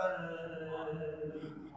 पर